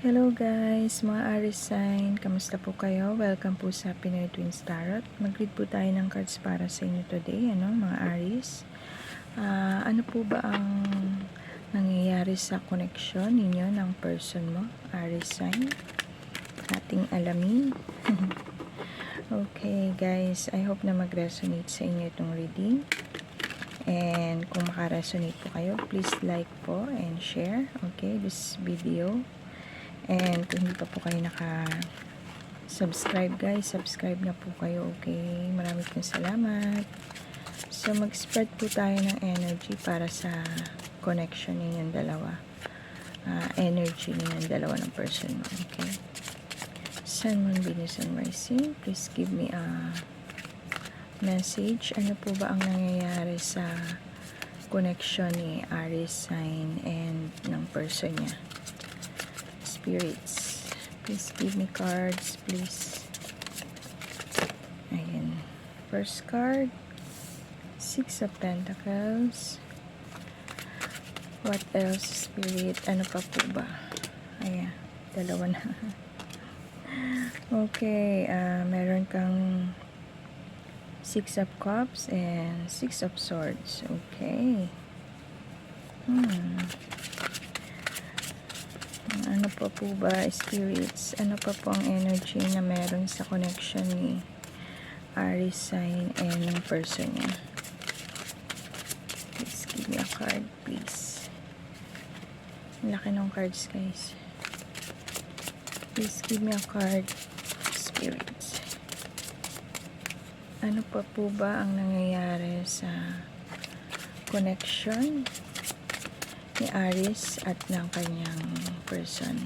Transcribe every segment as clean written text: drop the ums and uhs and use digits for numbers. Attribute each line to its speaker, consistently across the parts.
Speaker 1: Hello guys, mga Aries sign, kamusta po kayo? Welcome po sa Pinoy Twins Tarot. Mag-read po tayo ng cards para sa inyo today, mga Aries. Ano po ba ang nangyayari sa connection ninyo ng person mo, Aries sign? Ating alamin. Okay guys, I hope na mag-resonate sa inyo itong reading. And kung maka-resonate po kayo, please like po and share, okay, this video. And kung hindi pa po kayo naka-subscribe guys, subscribe na po kayo, okay? Maraming pong salamat. So, mag-spread po tayo ng energy para sa connection ninyong dalawa. Energy ninyong dalawa ng person mo, okay? Sun, Moon, Venus, and Rising, please give me a message. Ano po ba ang nangyayari sa connection ni Aries sign and ng person niya? Spirits, please give me cards, please. Ayan. First card, Six of Pentacles. What else, Spirit? Ano pa po ba? Ayan, dalawa na. Okay, meron kang Six of Cups and Six of Swords. Okay. Ano pa po ba, spirits? Ano pa po ang energy na meron sa connection ni Aries sign and yung person niya? Please give me a card, please. Laki ng cards, guys. Please give me a card, spirits. Ano pa po ba ang nangyayari sa connection ni Aries at ng kanyang person?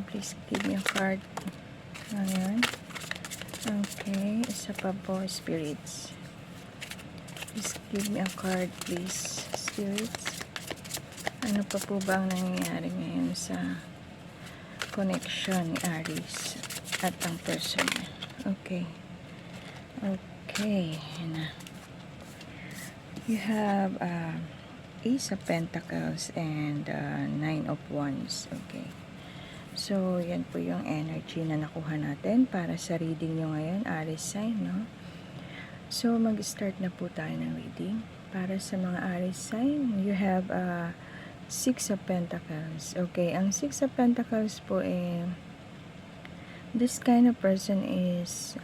Speaker 1: Please give me a card. Ayan. Okay, isa pa po, spirits. Please give me a card, please, spirits. Ano pa po ba ang nangyayari ngayon sa connection ni Aries at ang person niya? Okay. Okay, yan na. You have Ace of Pentacles and Nine of Wands. Okay. So, yan po yung energy na nakuha natin para sa reading nyo ngayon, Aries sign, no? So, mag-start na po tayo ng reading. Para sa mga Aries sign, you have Six of Pentacles. Okay, ang Six of Pentacles po this kind of person is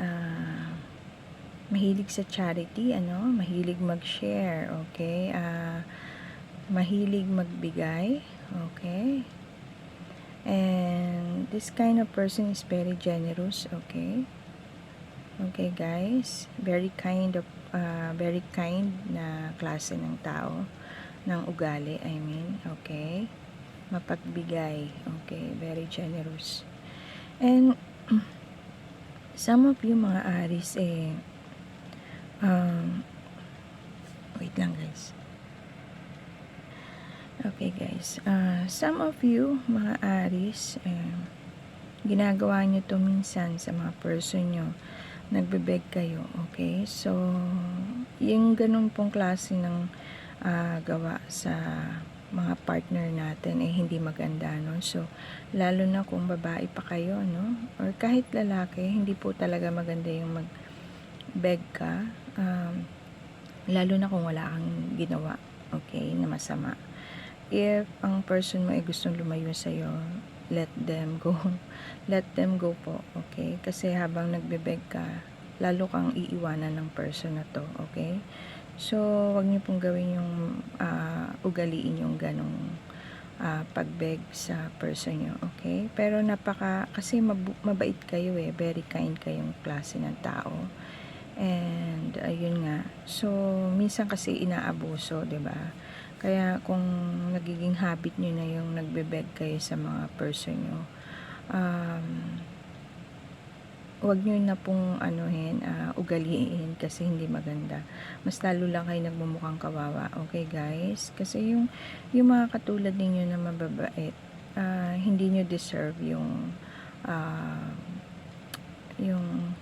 Speaker 1: mahilig sa charity, mahilig mag-share, okay? Mahilig magbigay, okay? And this kind of person is very generous, okay? Okay, guys, very kind na klase ng tao, ng ugali, I mean, okay? Mapagbigay, okay? Very generous. And some of you mga Aries wait lang guys. Okay guys, some of you mga Aries, ginagawa nyo to minsan sa mga person nyo, nagbebeg kayo, okay? So, yung ganun pong klase ng gawa sa mga partner natin hindi maganda, no? So, lalo na kung babae pa kayo, no? Or kahit lalaki, hindi po talaga maganda yung mag-beg ka, lalo na kung wala kang ginawa, okay, na masama. If ang person mo ay gustong lumayo sa'yo, let them go. Let them go po, okay? Kasi habang nagbebeg ka, lalo kang iiwanan ng person na to, okay? So, wag niyo pong gawin yung ugaliin yung ganong pagbeg sa person nyo, okay? Pero kasi mabait kayo very kind kayong klase ng tao. And, ayun nga. So, minsan kasi inaabuso, 'di ba? Kaya kung nagiging habit nyo na yung nagbebeg kayo sa mga person nyo, wag nyo na pong ugaliin kasi hindi maganda. Mas lalo lang kayo nagmumukhang kawawa. Okay guys? Kasi yung mga katulad ninyo na mababait, hindi nyo deserve yung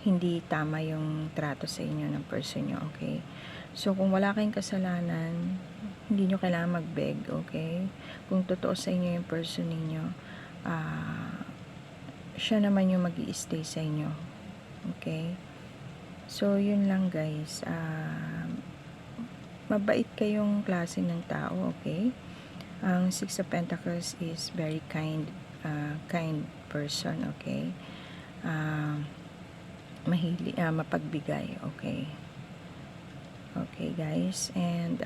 Speaker 1: hindi tama yung trato sa inyo ng person nyo. Okay? So kung wala kayong kasalanan, hindi nyo kailangan mag-beg, okay? Kung totoo sa inyo yung person ninyo, siya naman yung mag-i-stay sa inyo, okay? So, yun lang guys. Mabait kayong klase ng tao, okay? Ang Six of Pentacles is very kind person, okay? Mapagbigay, okay? Okay guys, and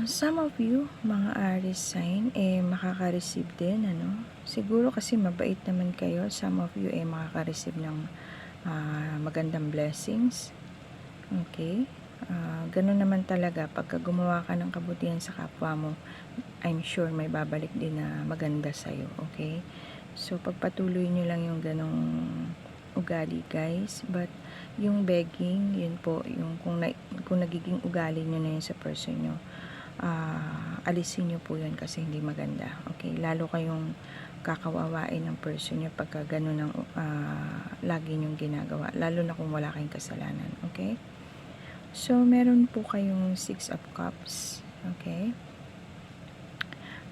Speaker 1: some of you, mga Aries sign, makaka-receive din, ano? Siguro kasi mabait naman kayo, some of you makaka-receive ng magandang blessings. Okay? Ganun naman talaga, pagka gumawa ka ng kabutihan sa kapwa mo, I'm sure may babalik din na maganda sa'yo, okay? So, pagpatuloy nyo lang yung ganong ugali, guys. But, yung begging, yun po, yung kung nagiging ugali nyo na yun sa person nyo, alisin nyo po yun kasi hindi maganda, okay? Lalo kayong kakawawain ng person nyo pagka ganun ang lagi nyong ginagawa, lalo na kung wala kayong kasalanan, okay? So, meron po kayong Six of Cups, okay?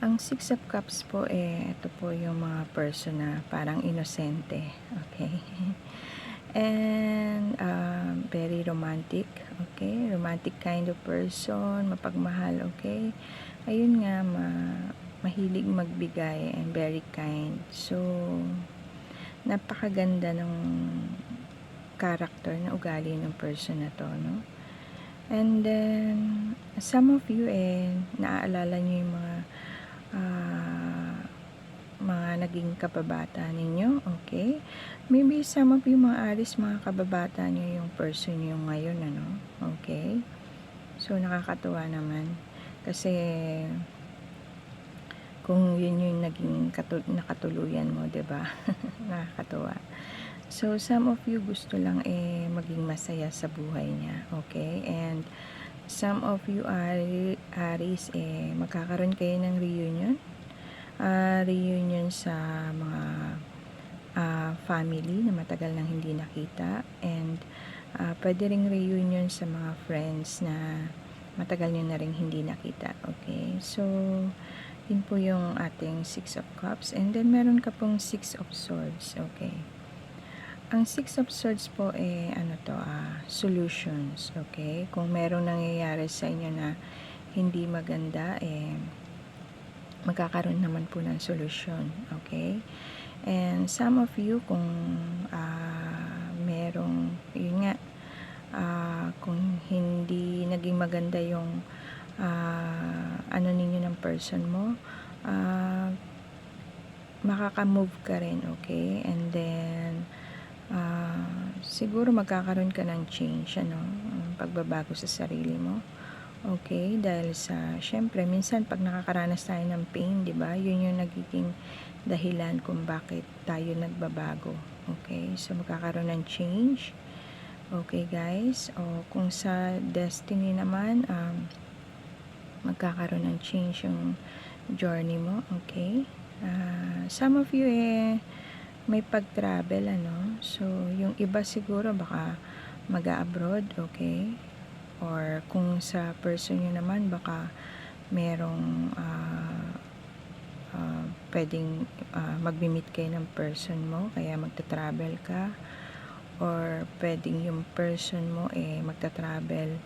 Speaker 1: Ang Six of Cups po, ito po yung mga person na parang inosente, okay? And, very romantic, okay? Romantic kind of person, mapagmahal, okay? Ayun nga, mahilig magbigay and very kind. So, napakaganda ng character na ugali ng person na to, no? And then, some of you, naaalala nyo yung mga naging kababata ninyo, okay? Maybe some of you, mga Aries, mga kababata nyo yung person nyo ngayon, ano? Okay? So, nakakatuwa naman. Kasi, kung yun yung naging nakatuluyan mo, diba? Nakakatuwa. So, some of you gusto lang maging masaya sa buhay niya, okay? And some of you Aries, magkakaroon kayo ng reunion. Reunion sa mga family na matagal nang hindi nakita. And pwede ring reunion sa mga friends na matagal nyo na rin hindi nakita, okay? So, yun po yung ating Six of Cups. And then, meron ka pong Six of Swords, okay? Ang Six of Swords po solutions, okay? Kung merong nangyayari sa inyo na hindi maganda, magkakaroon naman po ng solusyon, okay? And some of you, kung merong, yun nga, kung hindi naging maganda yung ano ninyo ng person mo, makaka-move ka rin, okay? And then, siguro magkakaroon ka ng change, pagbabago sa sarili mo, okay? Dahil syempre, minsan pag nakakaranas tayo ng pain, di ba? Yun yung nagiging dahilan kung bakit tayo nagbabago, okay? So, magkakaroon ng change, okay guys? O kung sa destiny naman, magkakaroon ng change yung journey mo, okay? Some of you, may pag-travel, so yung iba siguro baka mag-abroad, okay? Or kung sa person nyo naman, baka merong pwedeng mag-meet kayo ng person mo, kaya magta-travel ka. Or pwedeng yung person mo magta-travel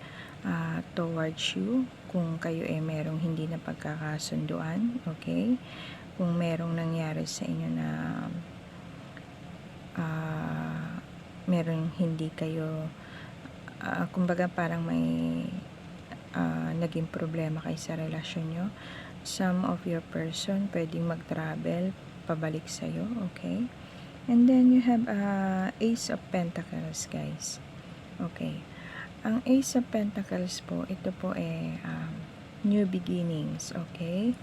Speaker 1: towards you, kung kayo merong hindi na pagkakasunduan, okay? Kung merong nangyari sa inyo na merong hindi kayo kumbaga parang may naging problema kayo sa relasyon nyo, some of your person pwedeng mag-travel pabalik sa'yo, okay? And then you have Ace of Pentacles, guys, okay? Ang Ace of Pentacles po, ito po new beginnings, okay?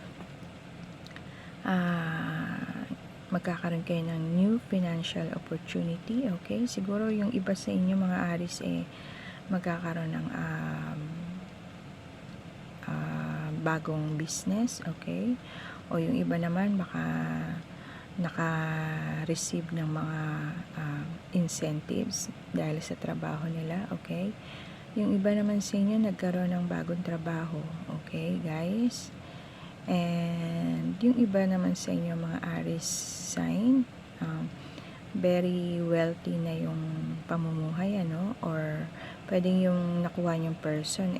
Speaker 1: Magkakaroon kayo ng new financial opportunity, okay? Siguro yung iba sa inyo, mga Aries, magkakaroon ng bagong business, okay? O yung iba naman, baka naka-receive ng mga incentives dahil sa trabaho nila, okay? Yung iba naman sa inyo nagkaroon ng bagong trabaho. Okay, guys? And yung iba naman sa inyo mga Aries sign, very wealthy na yung pamumuhay, ano? Or pwedeng yung nakuha yung person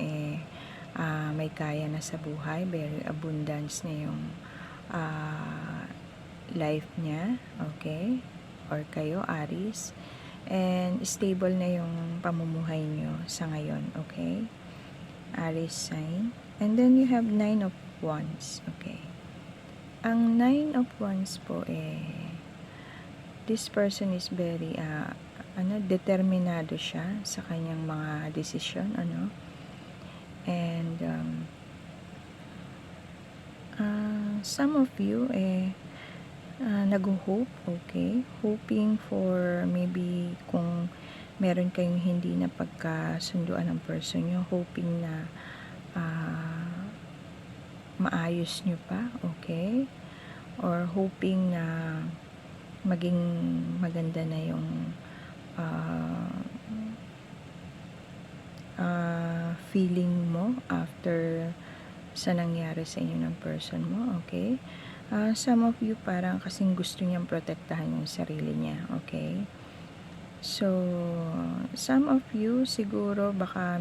Speaker 1: may kaya na sa buhay, very abundance na yung life niya, okay? Or kayo, Aries. And stable na yung pamumuhay nyo sa ngayon, okay? Aries sign. And then you have 9 of Wands, okay? Ang 9 of Wands po this person is very determinado siya sa kanyang mga desisyon, ano? And some of you nag-hope, okay? Hoping for maybe kung meron kayong hindi na pagkasunduan ng person nyo, hoping na maayos nyo pa, okay? Or hoping na maging maganda na yung feeling mo after sa nangyari sa inyo ng person mo, okay? Some of you parang kasing gusto niyang protektahan yung sarili niya, okay? So, some of you siguro baka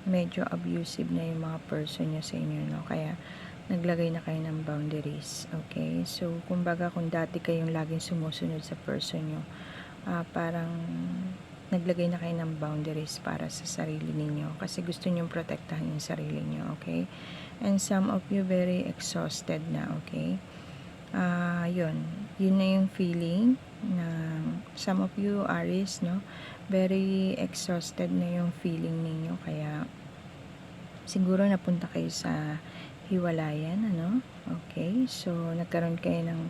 Speaker 1: medyo abusive na yung mga person niya sa inyo, no? Kaya naglagay na kayo ng boundaries, okay? So, kumbaga kung dati kayong laging sumusunod sa person niyo, parang naglagay na kayo ng boundaries para sa sarili ninyo kasi gusto niyong protektahan yung sarili niyo, okay? And some of you very exhausted na, okay? Yun na yung feeling na some of you Aries, no? Very exhausted na yung feeling ninyo, kaya siguro napunta kayo sa hiwalayan, ano? Okay, so nagkaroon kayo ng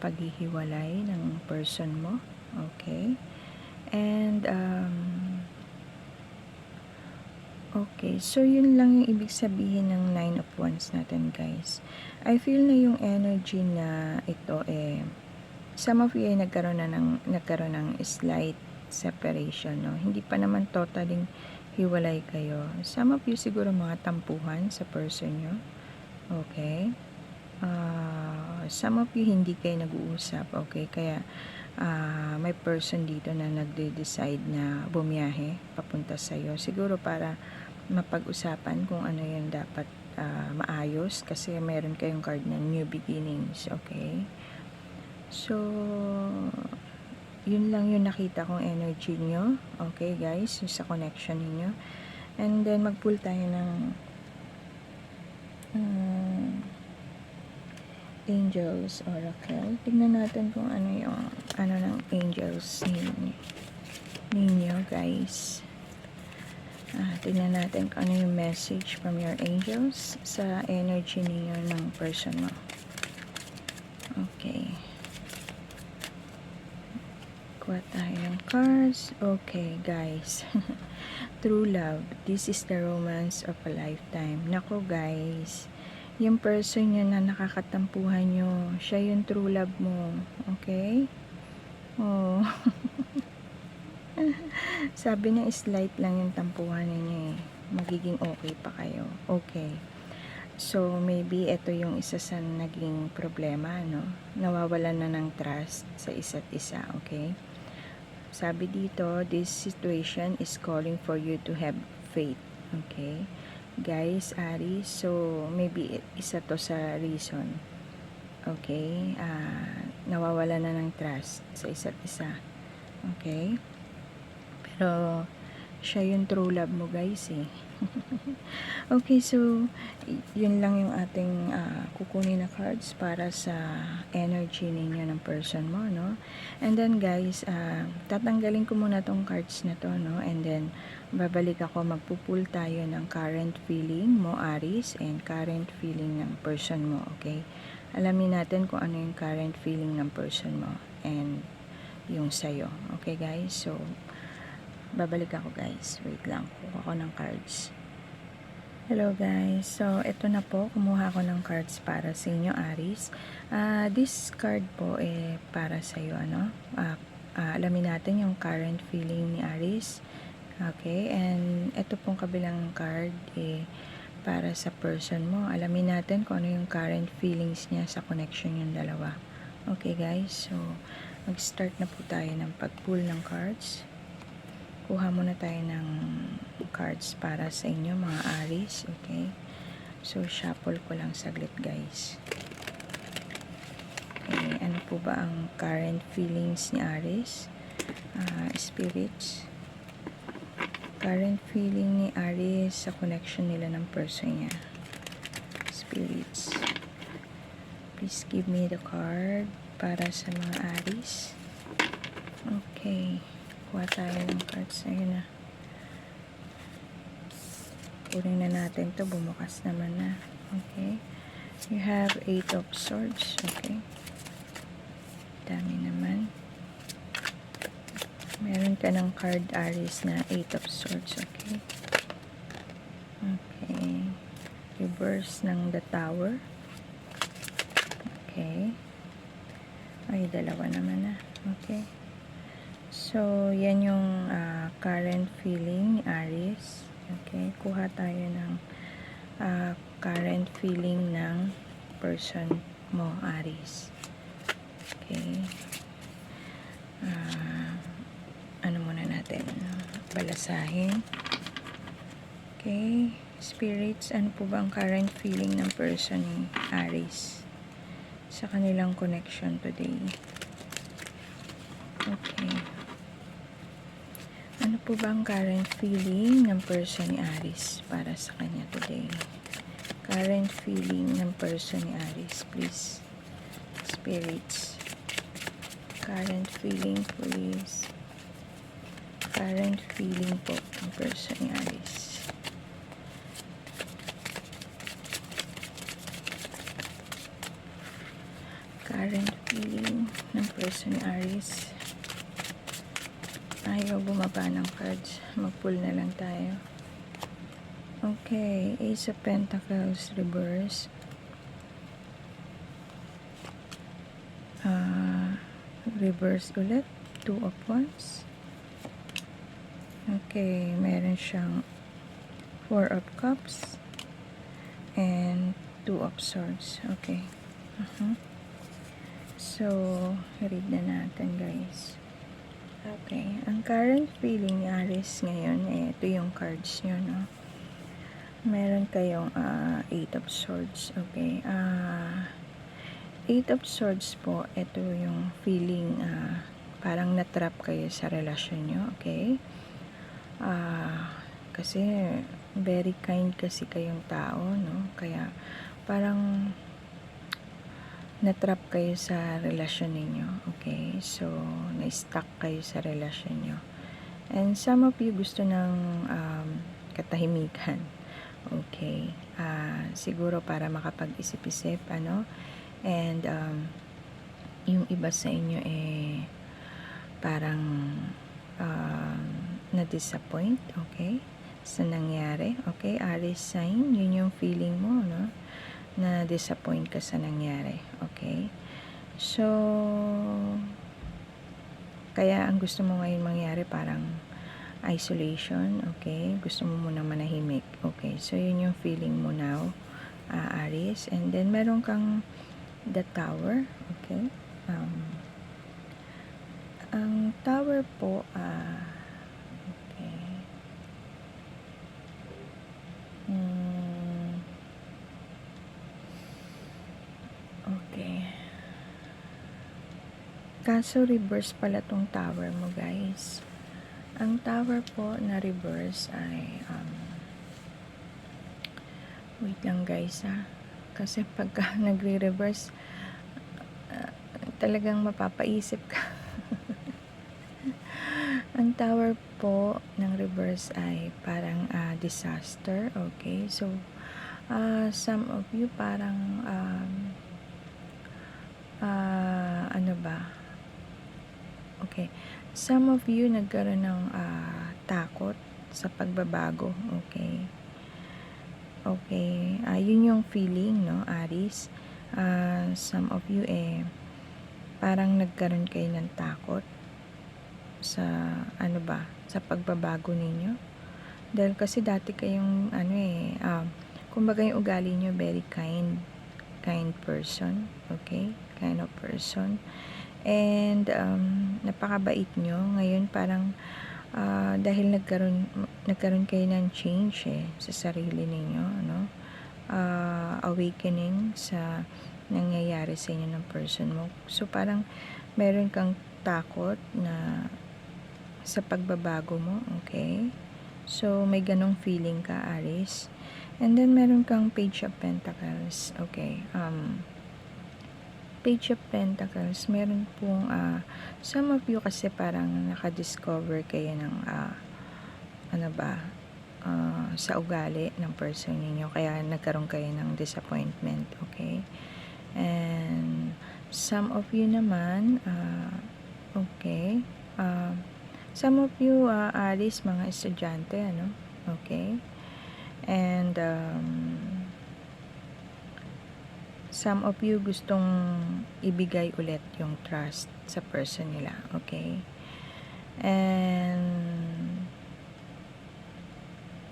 Speaker 1: paghihiwalay ng person mo, okay? And okay, so yun lang yung ibig sabihin ng 9 of Wands natin, guys. I feel na yung energy na ito some of you ay nagkaroon ng slight separation, no? Hindi pa naman totaling hiwalay kayo. Some of you siguro mga tampuhan sa person nyo, okay? Some of you hindi kayo nag-uusap, okay? Kaya may person dito na nagde-decide na bumiyahe papunta sa'yo. Siguro para mapag-usapan kung ano yung dapat maayos kasi meron kayong card ng new beginnings, okay? So, yun lang yung nakita kong energy nyo, okay guys, yung sa connection niyo. And then mag-pull tayo ng Angels Oracle. Tignan natin kung ano yung ng angels ninyo guys. Tignan natin kung ano yung message from your angels sa energy niyo ng person mo. Okay. Kuha tayo ng cards. Okay guys. True love. This is the romance of a lifetime. Nako guys. Yung person nyo na nakakatampuhan nyo, siya yung true love mo. Okay? Oh. Sabi niya, slight lang yung tampuhan niya magiging okay pa kayo. Okay. So, maybe ito yung isa sa naging problema, no? Nawawalan na ng trust sa isa't isa, okay? Sabi dito, this situation is calling for you to have faith, okay? Guys, Aries, so maybe isa to sa reason, okay? Nawawala na ng trust sa isa't isa, okay? Pero siya yung true love mo guys Okay, so yun lang yung ating kukunin na cards para sa energy ninyo ng person mo, no? And then guys, tatanggalin ko muna tong cards na to, no? And then babalik ako, magpupul tayo ng current feeling mo Aries and current feeling ng person mo, okay? Alamin natin kung ano yung current feeling ng person mo and yung sayo, okay guys? So babalik ako guys, wait lang, kuha ko ng cards. Hello guys, so ito na po, kumuha ko ng cards para sa inyo Aries. This card po para sa iyo, ano? Alamin natin yung current feeling ni Aries Okay, and ito pong kabilang card para sa person mo. Alamin natin kung ano yung current feelings niya sa connection yung dalawa. Okay guys, so mag-start na po tayo ng pag-pull ng cards. Kuha muna tayo ng cards para sa inyo mga Aries. Okay, so shuffle ko lang saglit guys. Okay, ano po ba ang current feelings ni Aries? Spirits, current feeling ni Aries sa connection nila ng person niya. Spirits, please give me the card para sa mga Aries. Okay, kuha tayo ng cards. Ayun na, kunin na natin to, bumukas naman na. Okay, you have 8 of Swords. Okay, dami naman. Meron ka ng card Aries na 8 of Swords. Okay, okay, reverse ng the Tower. Okay, ay dalawa naman na. Okay, so yan yung current feeling ni Aries. Okay, kuha tayo ng current feeling ng person mo, Aries. Okay, ano muna natin, balasahin. Okay, spirits, ano po ba ang current feeling ng person ni Aries sa kanilang connection today? Okay, ano po ba ang current feeling ng person ni Aries para sa kanya today? Current feeling ng person ni Aries, please. Spirits, current feeling, please. Current feeling po ng person ni Aries. Current feeling ng person ni Aries. Ayaw bumaba ng cards. Mag-pull na lang tayo. Okay, Ace of Pentacles reverse. Reverse ulit. 2 of Wands. Okay, meron siyang 4 of Cups and 2 of Swords. Okay. So, read na natin guys. Okay, ang current feeling ni Aries ngayon, ito yung cards nyo, no? Meron kayong 8 of Swords. Okay, 8 of Swords po, ito yung feeling parang natrap kayo sa relasyon nyo. Okay, kasi very kind kasi kayong tao, no? Kaya parang natrap kayo sa relasyon ninyo. Okay, so na-stuck kayo sa relasyon nyo, and some of you gusto ng katahimikan. Okay, siguro para makapag-isip-isip, ano, and yung iba sa inyo parang na-disappoint, okay, sa nangyari. Okay, Aries sign, yun yung feeling mo, no? Na-disappoint ka sa nangyari. Okay, so kaya ang gusto mo ngayon mangyari parang isolation. Okay, gusto mo munang manahimik. Okay, so yun yung feeling mo now, Aries. And then meron kang the Tower. Okay, ang Tower po, okay, okay, kaso reverse pala tong Tower mo guys. Ang Tower po na reverse ay wait lang guys kasi pagka nagre-reverse talagang mapapaisip ka. Ang Tower po ng reverse ay parang disaster. Okay, so some of you parang ano ba, okay, some of you nagkaroon ng takot sa pagbabago. Okay, okay, yun yung feeling, no, Aries. Some of you parang nagkaroon kayo ng takot sa ano ba, sa pagbabago ninyo. Dahil kasi dati kayong kumbaga yung ugali nyo very kind person, okay? Kind of person. And napakabait nyo. Ngayon parang dahil nagkaroon kayo ng change sa sarili ninyo, ano? Awakening sa nangyayari sa inyo ng person mo. So parang meron kang takot na sa pagbabago mo, okay? So may ganong feeling ka, Aries. And then meron kang Page of Pentacles, okay? Page of Pentacles, meron pong some of you kasi parang nakadiscover kayo ng sa ugali ng person ninyo, kaya nagkaroon kayo ng disappointment, okay? And some of you naman okay, some of you Aries, mga estudyante, ano? Okay? And some of you gustong ibigay ulit yung trust sa person nila, okay? And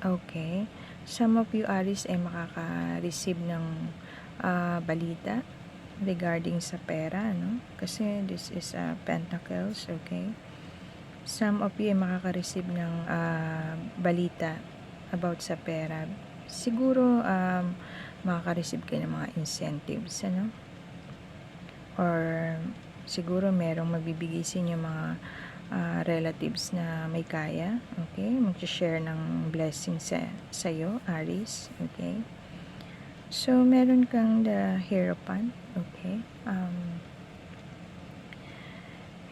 Speaker 1: okay, some of you Aries ay makaka-receive ng balita regarding sa pera, no? Kasi this is Pentacles, okay? Some of you ay makaka-receive ng balita about sa pera. Siguro makaka-receive kayo ng mga incentives, ano? Or siguro merong magbibigay sa inyo mga relatives na may kaya, okay? Mag-share ng blessing sa'yo, Aries, okay? So, meron kang the Hierophant, okay?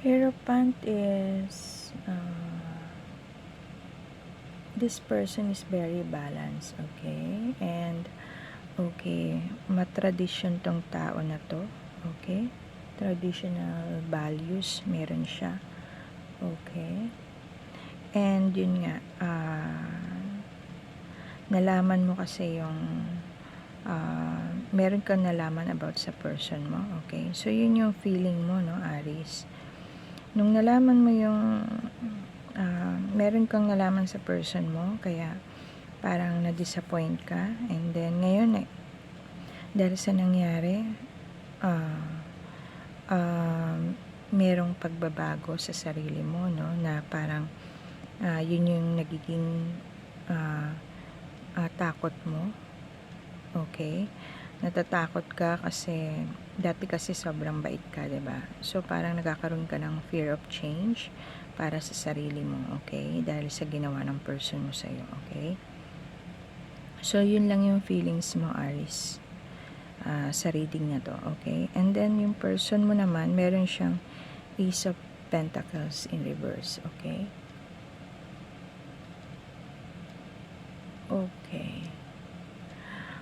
Speaker 1: Hierophant is this person is very balanced, okay? And okay, matradisyon tong tao na to, okay? Traditional values meron siya, okay? And yun nga, nalaman mo kasi yung meron kang nalaman about sa person mo, okay? So yun yung feeling mo, no, Aries. Nung nalaman mo yung meron kang nalaman sa person mo, kaya parang na-disappoint ka, and then ngayon dahil sa nangyari merong pagbabago sa sarili mo, no, na parang yun yung nagiging takot mo, okay? Natatakot ka kasi dati kasi sobrang bait ka, diba? So parang nagkakaroon ka ng fear of change para sa sarili mo, okay? Dahil sa ginawa ng person mo sa'yo, okay? So yun lang yung feelings mo, Aries, sa reading na to, okay? And then yung person mo naman, meron siyang Ace of Pentacles in reverse, okay? Okay.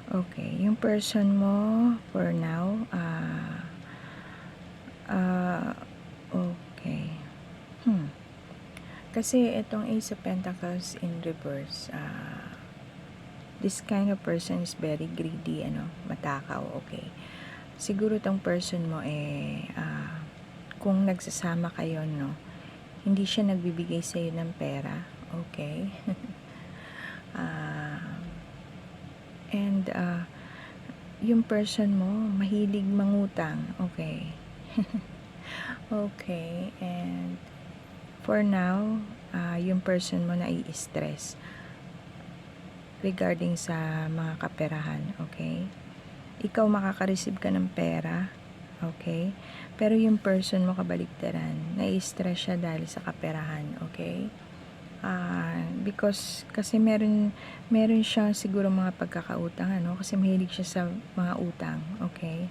Speaker 1: Okay, yung person mo for now, okay. Kasi itong Ace of Pentacles in reverse, this kind of person is very greedy, ano, matakaw, okay. Siguro itong person mo kung nagsasama kayo, no, hindi siya nagbibigay sa iyo ng pera, okay. And yung person mo mahilig mangutang, okay. Okay, and for now yung person mo nai-stress regarding sa mga kaperahan, okay. Ikaw makaka-receive ka ng pera, okay, pero yung person mo kabaligtaran, nai-stress siya dahil sa kaperahan, okay. Because kasi meron siya siguro mga pagkakautang, ano, kasi mahilig siya sa mga utang, okay.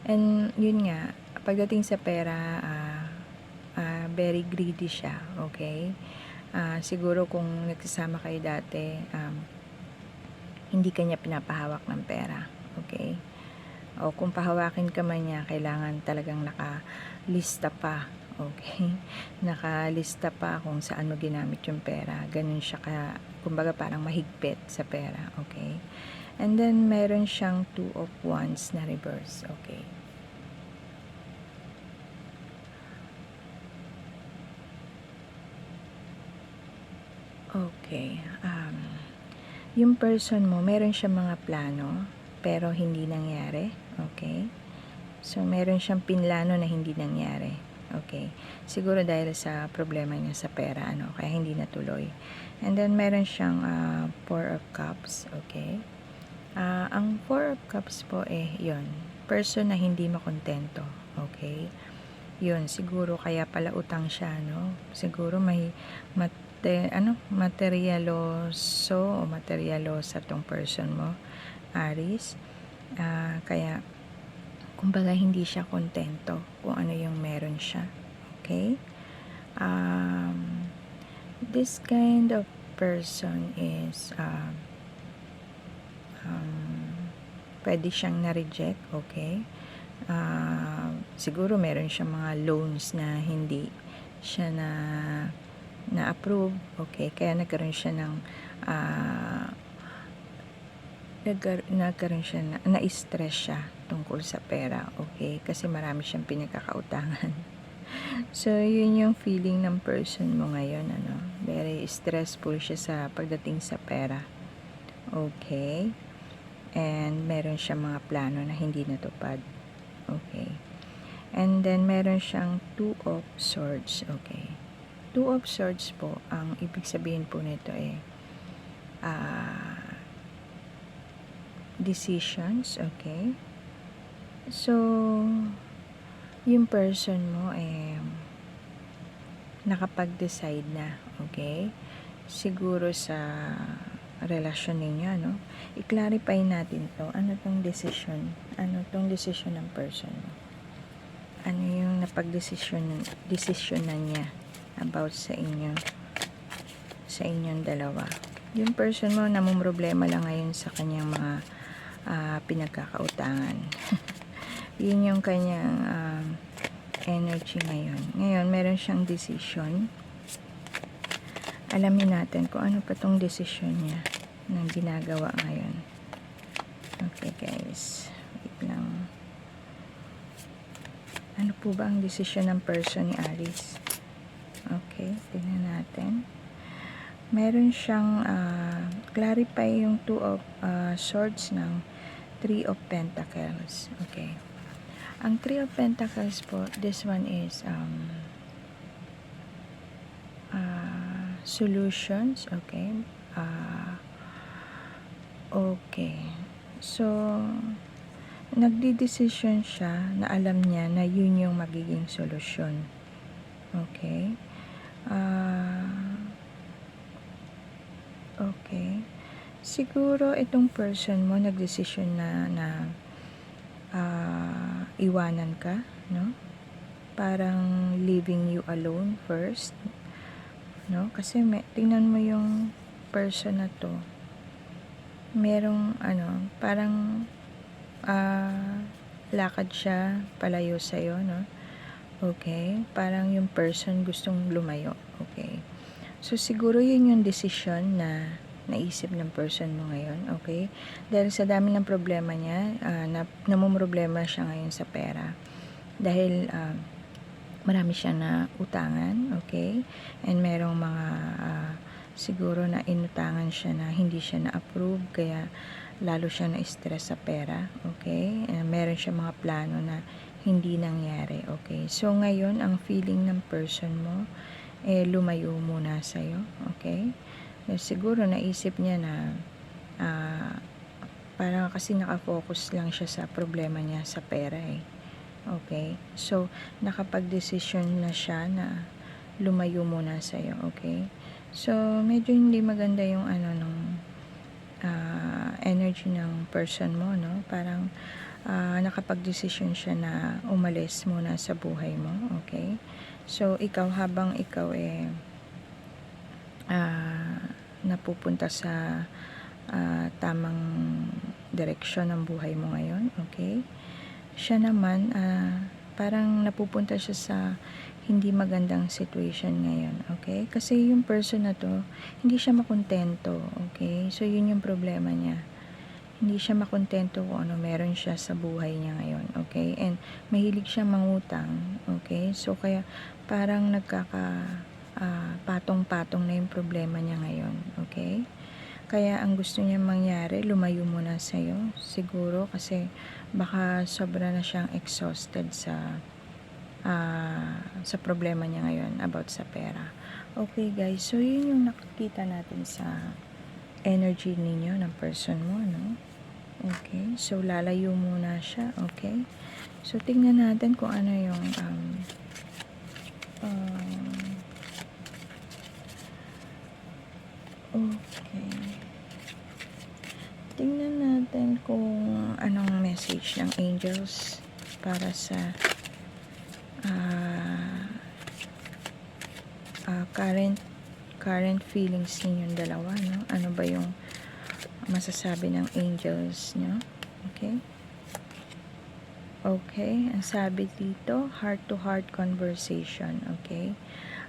Speaker 1: And yun nga, pagdating sa pera, very greedy siya, okay. Siguro kung nagsasama kayo dati, hindi kanya pinapahawak ng pera, okay. O kung pahawakin ka man niya, kailangan talagang nakalista pa, okay. Nakalista pa kung saan mo ginamit yung pera. Ganun siya kumbaga parang mahigpit sa pera, okay. And then meron siyang Two of Wands na reverse, okay. Okay, yung person mo meron siyang mga plano, pero hindi nangyari, okay? So, meron siyang pinlano na hindi nangyari, okay? Siguro dahil sa problema niya sa pera, ano, kaya hindi natuloy. And then, meron siyang Four of Cups, okay? Ang Four of Cups po yun, person na hindi makontento, okay? Yun, siguro kaya pala utang siya, no? Siguro may materialoso o materialosa tong person mo, Aries. Kaya, kumbaga hindi siya kontento kung ano yung meron siya, okay? This kind of person is pwede siyang na-reject, okay? Siguro meron siyang mga loans na hindi siya na-approve, okay? Kaya nagkaroon siya ng na-stress siya tungkol sa pera, okay? Kasi marami siyang pinagkakautangan. So, yun yung feeling ng person mo ngayon, ano? Very stressful siya sa pagdating sa pera. Okay? And meron siyang mga plano na hindi natupad. Okay. And then, meron siyang Two of Swords. Okay. Two of Swords po, ang ibig sabihin po nito decisions. Okay. So, yung person mo nakapag-decide na. Okay. Siguro sa relasyon ninyo, no? I-clarify natin to. Ano tong decision? Ano tong decision ng person mo? Ano yung decision na niya about sa inyong dalawa? Yung person mo namumroblema lang ngayon sa kanyang mga pinagkakautangan. Yun yung kanyang energy ngayon. Ngayon, meron siyang decision. Alamin natin kung ano pa tong decision niya na ginagawa ngayon. Okay, guys. Wait lang. Ano po ba ang decision ng person ni Aries? Okay, tingnan natin. Meron siyang clarify yung Two of Swords ng Three of Pentacles. Okay. Ang Three of Pentacles po, this one is solutions. Okay. Okay. So, nagdi-decision siya na alam niya na yun yung magiging solusyon. Okay. Okay. Siguro itong person mo nagdesisyon na iwanan ka, no? Parang leaving you alone first, no? Kasi tingnan mo yung person na to. Merong parang lakad siya palayo sa'yo, no? Okay? Parang yung person gustong lumayo. Okay? So, siguro yun yung decision na naisip ng person mo ngayon. Okay? Dahil sa dami ng problema niya, namumroblema siya ngayon sa pera. Dahil marami siya na utangan. Okay? And merong mga siguro na inutangan siya na hindi siya na-approve. Kaya lalo siya na-stress sa pera. Okay? And meron siya mga plano na hindi nangyari. Okay? So, ngayon, ang feeling ng person mo, lumayo muna sa'yo. Okay? Siguro, naisip niya na parang kasi nakafocus lang siya sa problema niya sa pera Okay? So, nakapag-desisyon na siya na lumayo muna sa'yo. Okay? So, medyo hindi maganda yung energy ng person mo, no? Parang nakapag-desisyon siya na umalis muna sa buhay mo, okay? So, habang ikaw napupunta sa tamang direksyon ng buhay mo ngayon, okay? Siya naman, parang napupunta siya sa hindi magandang situation ngayon, okay? Kasi yung person na to, hindi siya makontento, okay? So, yun yung problema niya. Hindi siya makontento kung ano meron siya sa buhay niya ngayon, okay? And mahilig siya mangutang, okay? So, kaya parang patong-patong na yung problema niya ngayon, okay? Kaya ang gusto niya mangyari, lumayo muna sa'yo, siguro kasi baka sobra na siyang exhausted sa problema niya ngayon about sa pera. Okay guys, so yun yung nakikita natin sa energy ninyo ng person mo, no? Okay, so lalayo muna siya, okay? So tingnan natin kung ano yung okay. Tingnan natin kung anong message ng angels para sa current feelings ninyong dalawa, no? Ano ba yung masasabi ng angels nyo? Okay? Okay, ang sabi dito, heart-to-heart conversation, okay?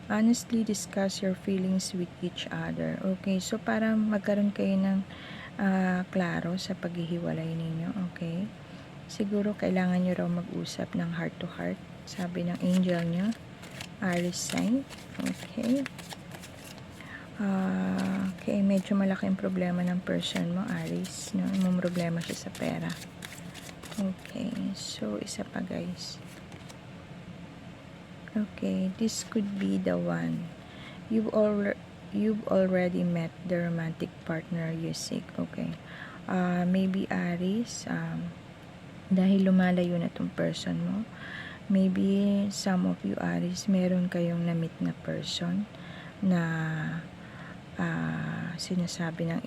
Speaker 1: Honestly discuss your feelings with each other. Okay, so para magkaroon kayo ng klaro sa paghihiwalay ninyo, okay? Siguro kailangan nyo raw mag-usap ng heart-to-heart, sabi ng angel nyo, Aries sign, okay? Okay, medyo malaking problema ng person mo, Aries, no? May problema siya sa pera. Okay, so isa pa guys. Okay, this could be the one. You've already met the romantic partner you seek. Okay, maybe Aries, dahil lumalayo na tong person mo, maybe some of you Aries, meron kayong na-meet na person na sinasabi ng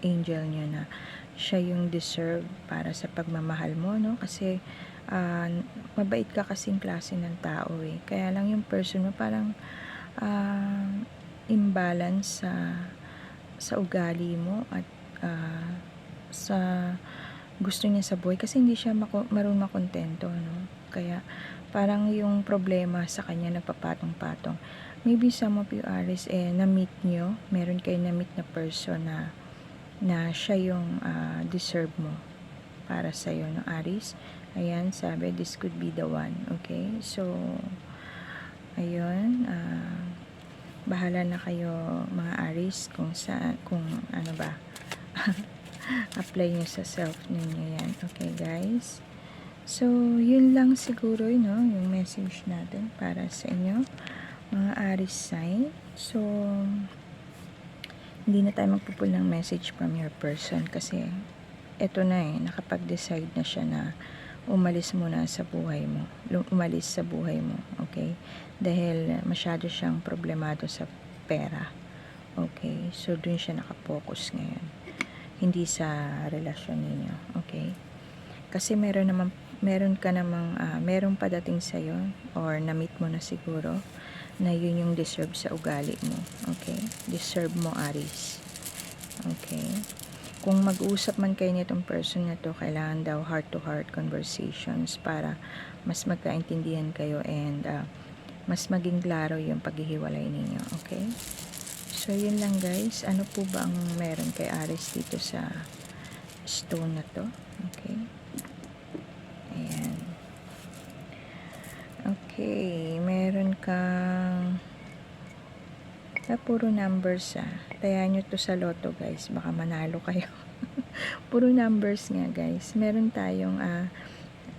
Speaker 1: angel nyo na siya yung deserve para sa pagmamahal mo, no? Kasi mabait ka kasing klase ng tao eh. Kaya lang yung person mo parang imbalance sa ugali mo at sa gusto niya sa buhay kasi hindi siya marunong makontento, no? Kaya parang yung problema sa kanya nagpapatong-patong. Maybe some of you Aries na-meet nyo, meron kayo na-meet na person na siya yung deserve mo para sa'yo, no, Aries? Ayan, sabi, this could be the one, okay? So, ayun, bahala na kayo mga Aries kung ano ba, apply nyo sa self ninyo yan, okay guys? So, yun lang siguro, no, yung message natin para sa inyo, mga Aries sign. So, hindi na tayo magpupul ng message from your person kasi eto na nakapag-decide na siya na umalis muna sa buhay mo. Umalis sa buhay mo, okay? Dahil masyado siyang problemado sa pera. Okay? So, dun siya nakapokus ngayon. Hindi sa relasyon ninyo, okay? Kasi meron padating sa'yo or na-meet mo na siguro na yun yung deserve sa ugali mo, okay? Deserve mo, Aries. Okay? Kung mag-uusap man kayo nitong person na to, kailangan daw heart-to-heart conversations para mas magkaintindihan kayo and mas maging klaro yung paghihiwalay ninyo, okay? So, yun lang guys. Ano po ba ang meron kay Aries dito sa stone na to? Okay? Ayan. Okay, meron kang puro numbers Tayan nyo to sa loto guys, baka manalo kayo. Puro numbers nga guys. Meron tayong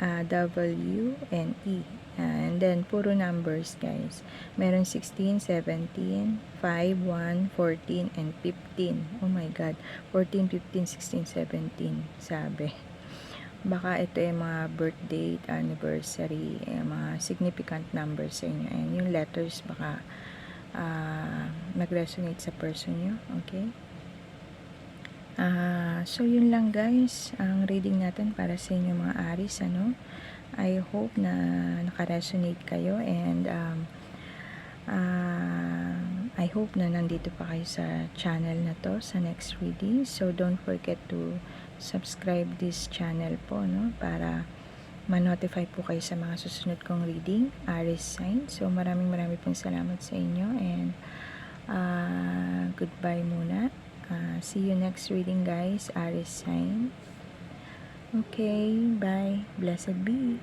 Speaker 1: W and E. And then puro numbers guys. Meron 16, 17, 5, 1, 14, and 15. Oh my god. 14, 15, 16, 17. Sabi. Baka ito yung mga birthday, anniversary, mga significant numbers sa inyo. And yung letters baka mag-resonate sa person nyo. Okay? So, yun lang guys. Ang reading natin para sa inyo mga Aries, ano? I hope na naka-resonate kayo and I hope na nandito pa kayo sa channel na to sa next reading. So, don't forget to subscribe this channel po, no? Para ma-notify po kayo sa mga susunod kong reading, Aries sign. So, maraming pong salamat sa inyo and goodbye muna. See you next reading guys, Aries sign. Okay, bye. Blessed be.